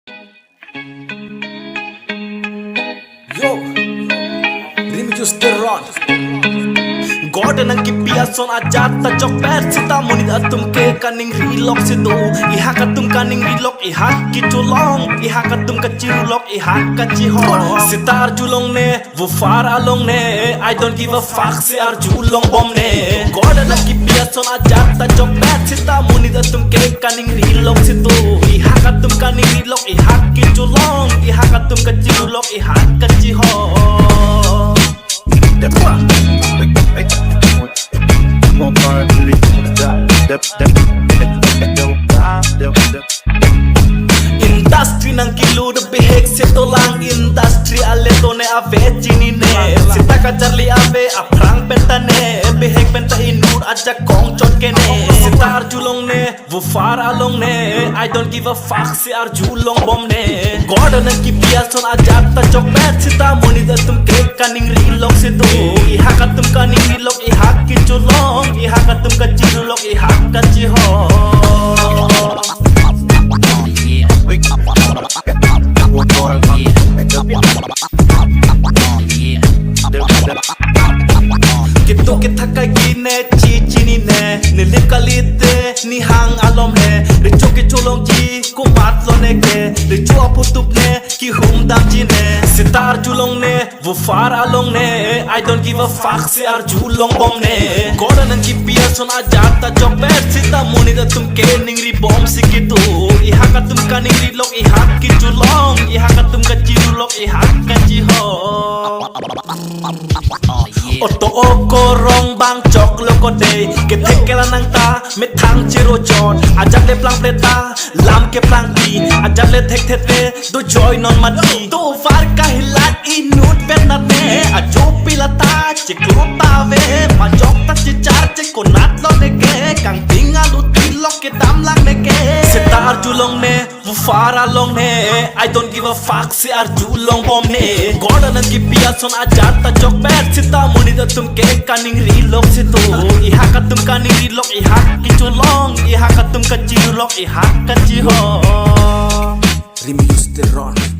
Yo, Remius Teron. God ng kipi ason ajat chokpet sita monit atum ke kaningri lok sido Ehak atum kaningri lok ehak kecholong Ehak atum kachiru lok ehak kachehok sita arju longne woofer alongne I don't give a fuck se arju long bomne God ng kipi ason ajat chokpet sita monit atum ke kaningri lok sido Ehak atum kaningri lok ehak kecholong Ehak atum kachiru lok ehak kachehok. Industri ng kilut behek setolang industri aleto ne ave chini ne sita kacharli ave aphrang pentane behek penta inut ajat kong chotkene sita arju longne woofer alongne I don't give a fuck se arju long bomne God ng kipi ason ajat chokpet sita monit atum ke kaningri lok sido Ehak atum kaningri lok ehak kecholong Ehak atum kachiru lok ehak kachehok. Kitu kita kagine chini ne nilip kalite ni hang alongne richo kecholong ji kumat lone ke richo aputup ne ki hum dam ji ne sita arju longne woofer alongne I don't give a fuck se arju long bomne God ng kipi ason ajat chokpet sita monit atum ke ningri bom sikitu Ehak atum kaningri lok ehak kecholong Ehak atum kachiru lok ehak kachehok. Oto okorong bang chok loko day Ketek kela nang ta me thang chiro chon ajat le plang pleta lam ke plang ti ajat le thek thete do joy non mati to far ka hilat inut penate ajo pilata chiklota ve majok ta chichar chikonat lo neke kang tingalu tilok ke dam lang neke sita arju longne woofer alongne I don't give a fuck se arju long bomne God ng kipi ason ajat chokpet sita monit atum ke kaningri lok sido Ehak atum kaningri lok ehak kecholong Ehak atum kachiru lok ehak kachehok. Remius Teron.